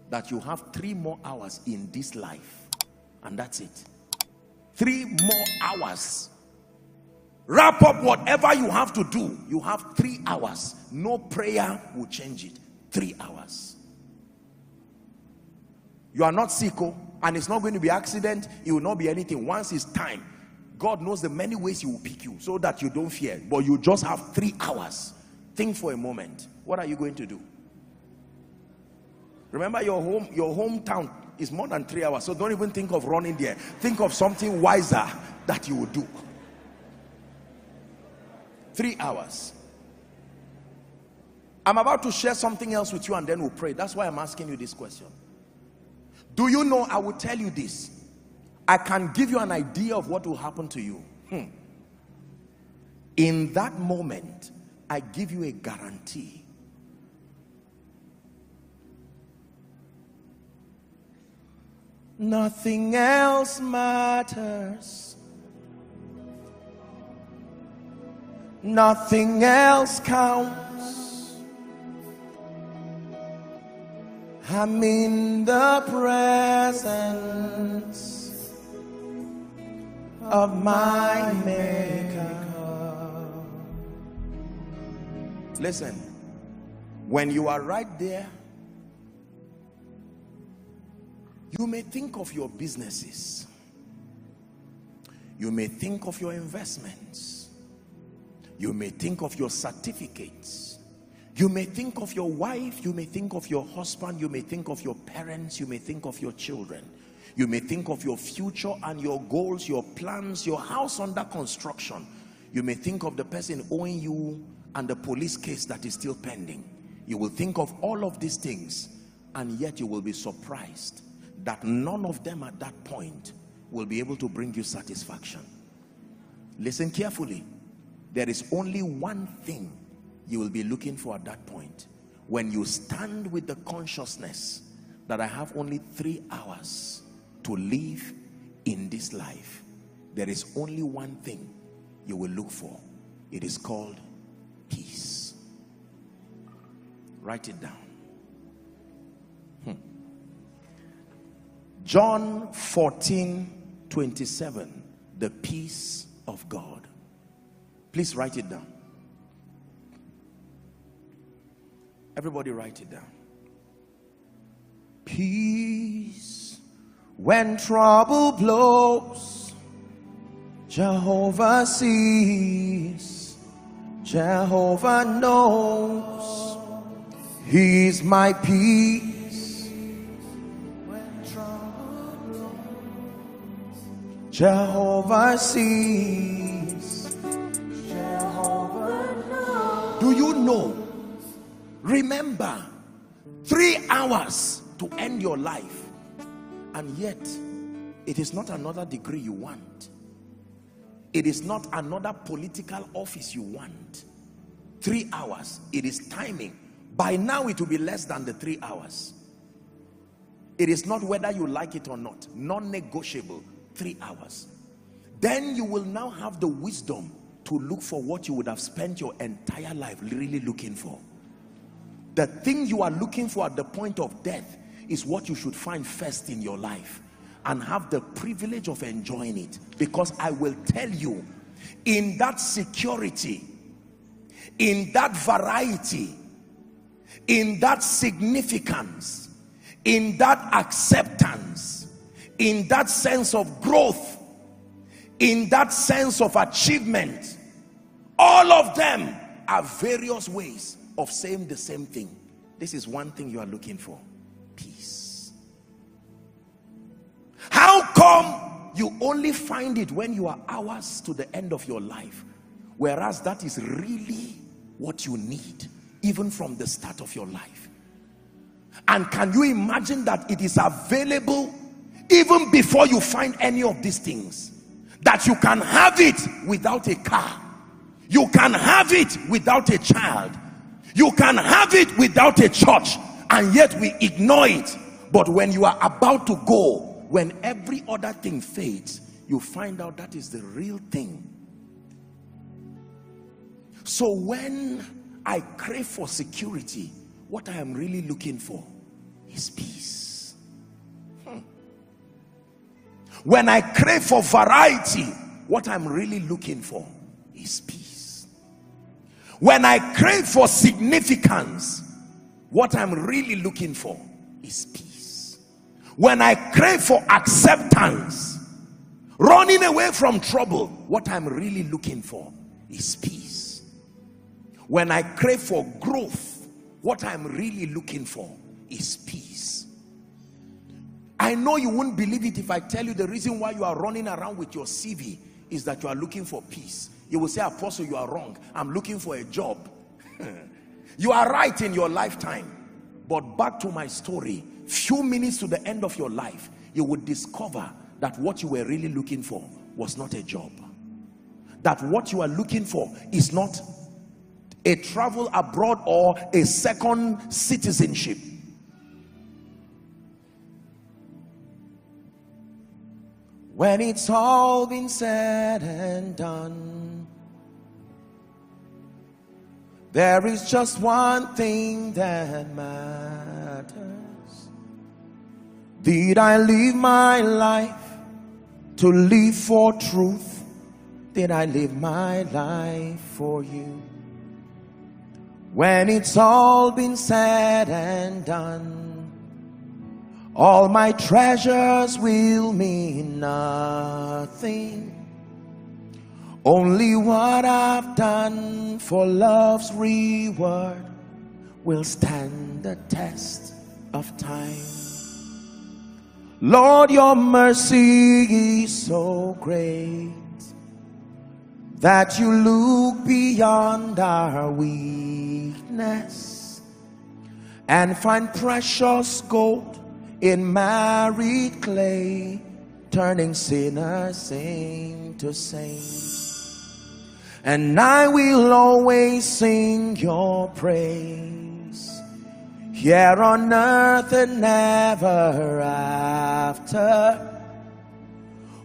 that you have 3 more hours in this life, and that's it. 3 more hours. Wrap up whatever you have to do. You have 3 hours. No prayer will change it. 3 hours. You are not sick, and it's not going to be accident. It will not be anything. Once it's time, God knows the many ways he will pick you so that you don't fear. But you just have 3 hours. Think for a moment. What are you going to do? Remember, your hometown is more than 3 hours. So don't even think of running there. Think of something wiser that you will do. 3 hours. I'm about to share something else with you, and then we'll pray. That's why I'm asking you this question. Do you know, I will tell you this. I can give you an idea of what will happen to you. In that moment, I give you a guarantee. Nothing else matters. Nothing else counts. I'm in the presence of my Maker. Listen, when you are right there, you may think of your businesses. You may think of your investments. You may think of your certificates. You may think of your wife. You may think of your husband. You may think of your parents. You may think of your children. You may think of your future and your goals, your plans, your house under construction. You may think of the person owing you and the police case that is still pending. You will think of all of these things, and yet you will be surprised that none of them at that point will be able to bring you satisfaction. Listen carefully. There is only one thing you will be looking for at that point. When you stand with the consciousness that I have only 3 hours to live in this life, there is only one thing you will look for. It is called peace. Write it down. John 14:27, the peace of God. Please write it down. Everybody write it down. Peace when trouble blows. Jehovah sees. Jehovah knows. He's my peace. Jehovah sees. Jehovah knows. Do you know? Remember, 3 hours to end your life, and yet it is not another degree you want. It is not another political office you want. 3 hours. It is timing. By now it will be less than the 3 hours. It is not whether you like it or not. Non-negotiable. 3 hours. Then you will now have the wisdom to look for what you would have spent your entire life really looking for. The thing you are looking for at the point of death is what you should find first in your life and have the privilege of enjoying it. Because I will tell you, in that security, in that variety, in that significance, in that acceptance, in that sense of growth, in that sense of achievement, all of them are various ways of saying the same thing. This is one thing you are looking for: peace. How come you only find it when you are hours to the end of your life, whereas that is really what you need even from the start of your life? And can you imagine that it is available even before you find any of these things? That you can have it without a car, you can have it without a child, you can have it without a church, and yet we ignore it. But when you are about to go, when every other thing fades, you find out that is the real thing. So when I crave for security, what I am really looking for is peace. When I crave for variety, what I'm really looking for is peace. When I crave for significance, what I'm really looking for is peace. When I crave for acceptance, running away from trouble, what I'm really looking for is peace. When I crave for growth, what I'm really looking for is peace. I know you won't believe it if I tell you the reason why you are running around with your CV is that you are looking for peace. You will say, Apostle, you are wrong. I'm looking for a job. You are right in your lifetime. But back to my story, few minutes to the end of your life, you would discover that what you were really looking for was not a job. That what you are looking for is not a travel abroad or a second citizenship. When it's all been said and done, there is just one thing that matters. Did I live my life to live for truth? Did I live my life for you? When it's all been said and done, all my treasures will mean nothing. Only what I've done for love's reward will stand the test of time. Lord, your mercy is so great that you look beyond our weakness and find precious gold in married clay, turning sinners into saints. And I will always sing your praise here on earth and ever after.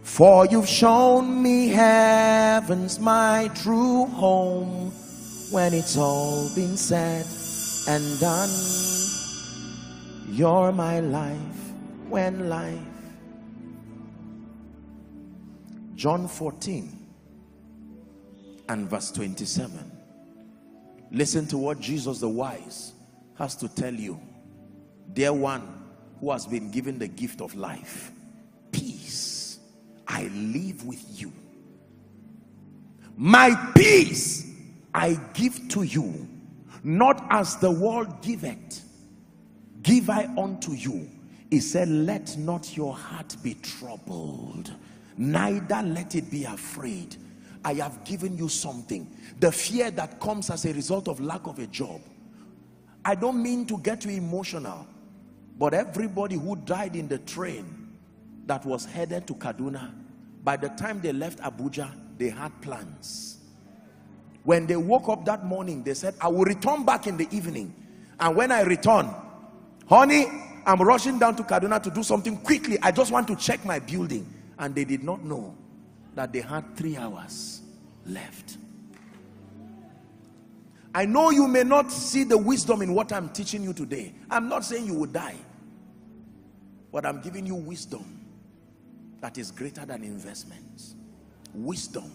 For you've shown me heaven's my true home. When it's all been said and done, you're my life when life. John 14 and verse 27. Listen to what Jesus the wise has to tell you. Dear one who has been given the gift of life, peace I live with you. My peace I give to you, not as the world giveth, give I unto you. He said, let not your heart be troubled, neither let it be afraid. I have given you something. The fear that comes as a result of lack of a job. I don't mean to get you emotional, but everybody who died in the train that was headed to Kaduna, by the time they left Abuja, they had plans. When they woke up that morning, they said, I will return back in the evening. And when I return, honey, I'm rushing down to Kaduna to do something quickly. I just want to check my building. And they did not know that they had 3 hours left. I know you may not see the wisdom in what I'm teaching you today. I'm not saying you will die, but I'm giving you wisdom that is greater than investments. Wisdom.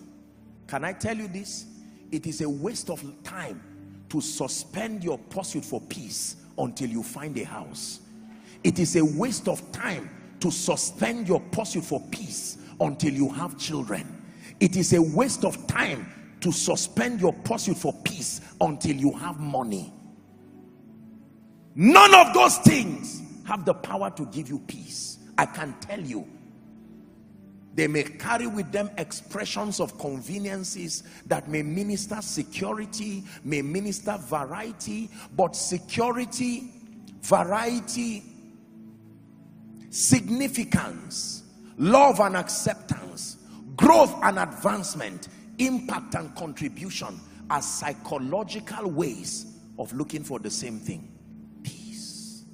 Can I tell you this? It is a waste of time to suspend your pursuit for peace until you find a house. It is a waste of time to suspend your pursuit for peace until you have children. It is a waste of time to suspend your pursuit for peace until you have money. None of those things have the power to give you peace. I can tell you. They may carry with them expressions of conveniences that may minister security, may minister variety, but security, variety, significance, love and acceptance, growth and advancement, impact and contribution are psychological ways of looking for the same thing, peace.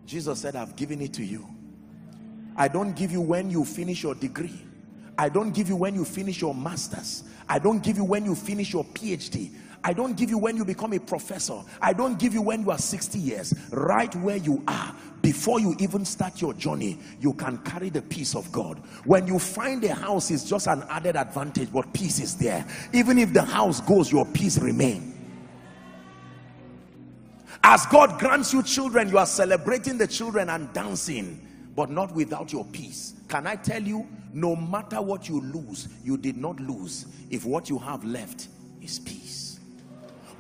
Jesus said, I've given it to you. I don't give you when you finish your degree. I don't give you when you finish your master's. I don't give you when you finish your PhD. I don't give you when you become a professor. I don't give you when you are 60 years. Right where you are, before you even start your journey, you can carry the peace of God. When you find a house, is just an added advantage, but peace is there. Even if the house goes, your peace remains. As God grants you children, you are celebrating the children and dancing, but not without your peace. Can I tell you, no matter what you lose, you did not lose if what you have left is peace.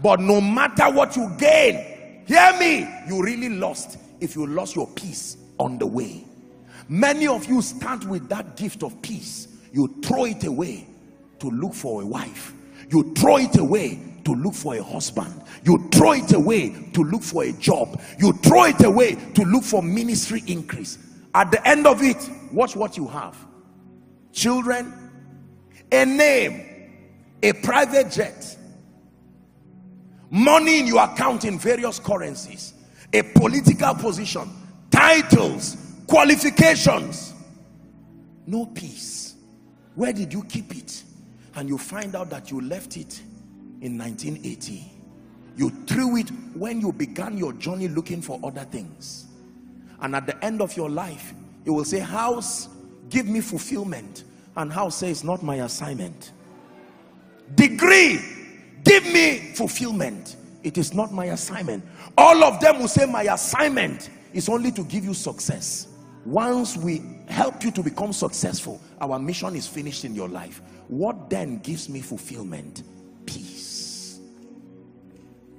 But no matter what you gain, hear me, you really lost if you lost your peace on the way. Many of you start with that gift of peace. You throw it away to look for a wife. You throw it away to look for a husband. You throw it away to look for a job. You throw it away to look for ministry increase. At the end of it, watch what you have. Children, a name, a private jet, money in your account in various currencies, a political position, titles, qualifications, no peace. Where did you keep it? And you find out that you left it in 1980. You threw it when you began your journey looking for other things. And at the end of your life, you will say, house, give me fulfillment. And house says, not my assignment. Degree, give me fulfillment. It is not my assignment. All of them will say, my assignment is only to give you success. Once we help you to become successful, our mission is finished in your life. What then gives me fulfillment? Peace.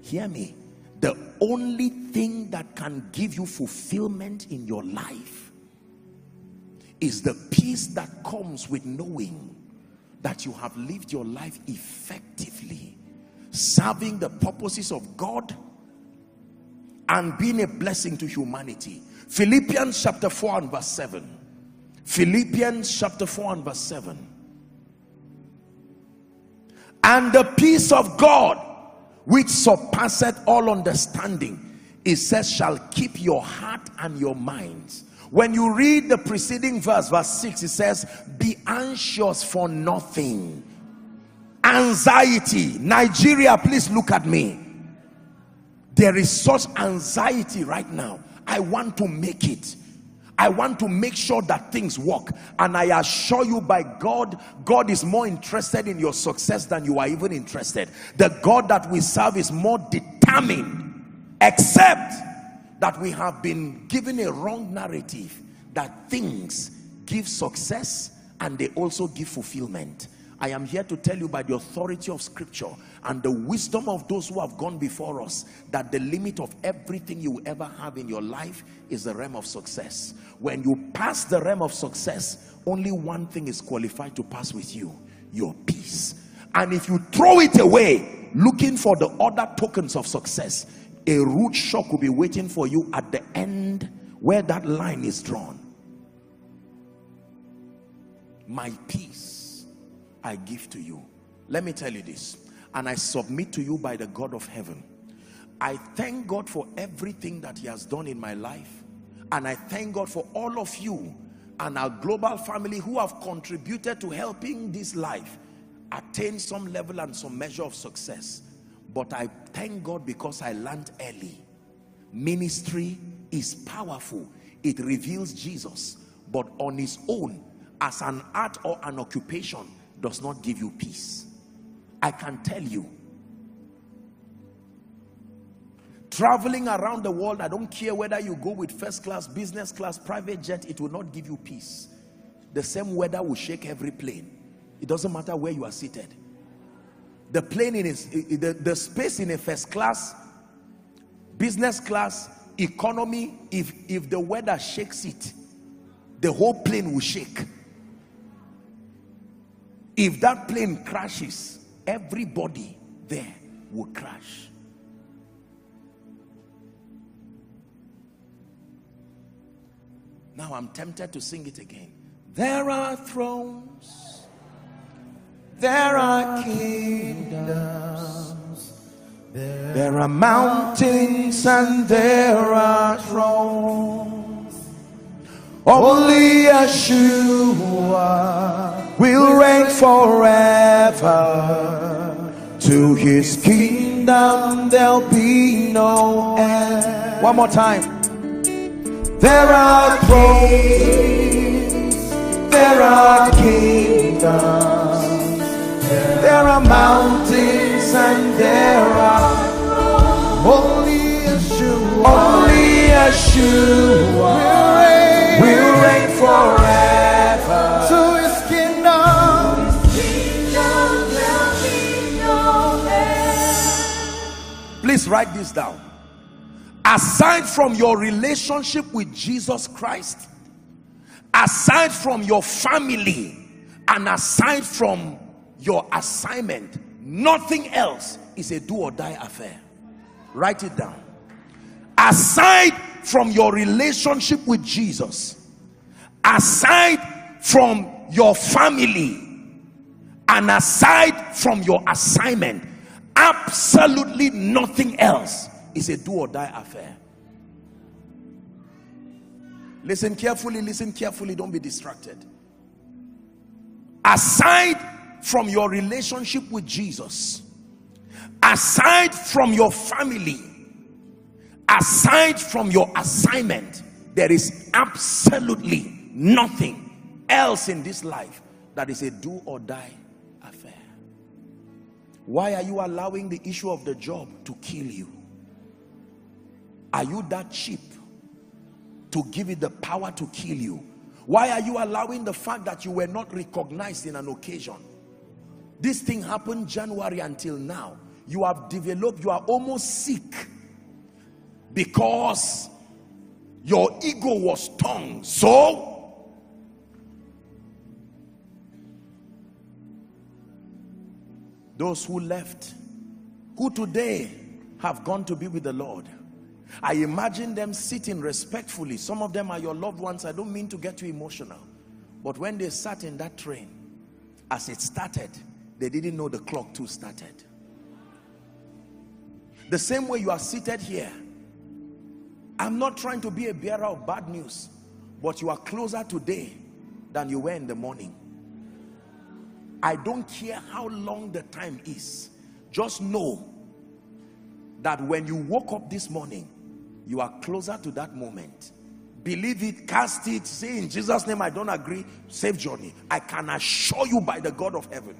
Hear me. The only thing that can give you fulfillment in your life is the peace that comes with knowing that you have lived your life effectively, serving the purposes of God and being a blessing to humanity. Philippians chapter 4 and verse 7. Philippians chapter 4 and verse 7. And the peace of God, which surpasseth all understanding, it says, shall keep your heart and your minds. When you read the preceding verse, verse 6, it says, be anxious for nothing. Anxiety. Nigeria, please look at me. There is such anxiety right now. I want to make it. I want to make sure that things work. And I assure you, by God, God is more interested in your success than you are even interested. The God that we serve is more determined, except that we have been given a wrong narrative that things give success and they also give fulfillment. I am here to tell you by the authority of scripture and the wisdom of those who have gone before us, that the limit of everything you ever have in your life is the realm of success. When you pass the realm of success, only one thing is qualified to pass with you: your peace. And if you throw it away looking for the other tokens of success, a rude shock will be waiting for you at the end where that line is drawn. My peace I give to you. Let me tell you this, and I submit to you by the God of heaven. I thank God for everything that he has done in my life, and I thank God for all of you and our global family who have contributed to helping this life attain some level and some measure of success. But I thank God because I learned early. Ministry is powerful. It reveals Jesus, but on its own, as an art or an occupation, does not give you peace. I can tell you, traveling around the world, I don't care whether you go with first class, business class, private jet, it will not give you peace. The same weather will shake every plane. It doesn't matter where you are seated. The plane the space in a first class, business class, economy, if the weather shakes it, the whole plane will shake. If that plane crashes, everybody there will crash. Now I'm tempted to sing it again. There are thrones, there are kingdoms, there are mountains and there are thrones. Only Yeshua will reign forever. To his kingdom there'll be no end. One more time. There are thrones, there are kingdoms, there are mountains, and there are only Yeshua will reign forever. To his kingdom there'll be no end. Please write this down. Aside from your relationship with Jesus Christ, aside from your family, and aside from your assignment, nothing else is a do or die affair. Write it down. Aside from your relationship with Jesus, aside from your family, and aside from your assignment, absolutely nothing else is a do or die affair. Listen carefully, don't be distracted. Aside from your relationship with Jesus, aside from your family, aside from your assignment, there is absolutely nothing else in this life that is a do or die affair. Why are you allowing the issue of the job to kill you? Are you that cheap to give it the power to kill you? Why are you allowing the fact that you were not recognized in an occasion? This thing happened January until now. You have developed, you are almost sick because your ego was stung. So those who left, who today have gone to be with the Lord, I imagine them sitting respectfully. Some of them are your loved ones. I don't mean to get you emotional, but when they sat in that train, as it started, they didn't know the clock too started. The same way you are seated here, I'm not trying to be a bearer of bad news, but you are closer today than you were in the morning. I don't care how long the time is. Just know that when you woke up this morning, you are closer to that moment. Believe it, cast it, say in Jesus' name, I don't agree, safe journey. I can assure you by the God of heaven,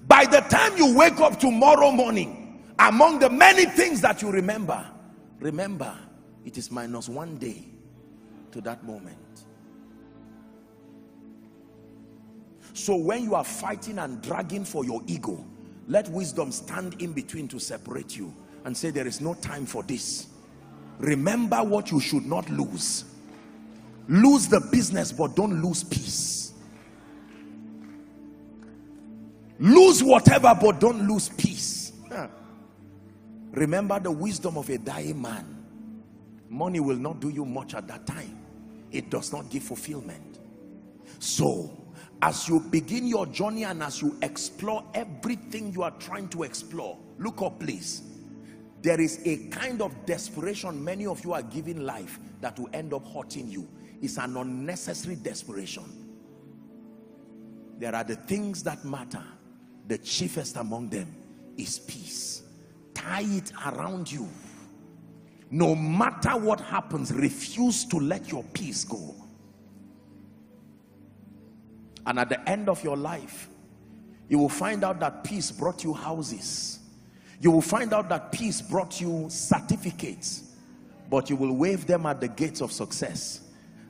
by the time you wake up tomorrow morning, among the many things that you remember, it is -1 day to that moment. So when you are fighting and dragging for your ego, let wisdom stand in between to separate you and say, there is no time for this. Remember what you should not lose. Lose the business, but don't lose peace. Lose whatever, but don't lose peace. Remember the wisdom of a dying man. Money will not do you much at that time. It does not give fulfillment. So as you begin your journey and as you explore everything you are trying to explore, look up please. There is a kind of desperation many of you are giving life that will end up hurting you. It's an unnecessary desperation. There are the things that matter. The chiefest among them is peace. Tie it around you. No matter what happens, refuse to let your peace go. And at the end of your life, you will find out that peace brought you houses. You will find out that peace brought you certificates, but you will wave them at the gates of success,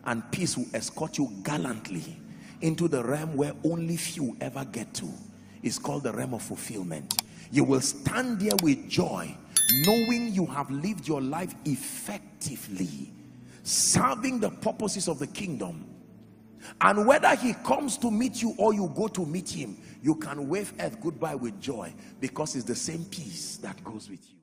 and peace will escort you gallantly into the realm where only few ever get to. It's called the realm of fulfillment. You will stand there with joy, knowing you have lived your life effectively, serving the purposes of the kingdom. And whether he comes to meet you or you go to meet him, you can wave earth goodbye with joy, because it's the same peace that goes with you.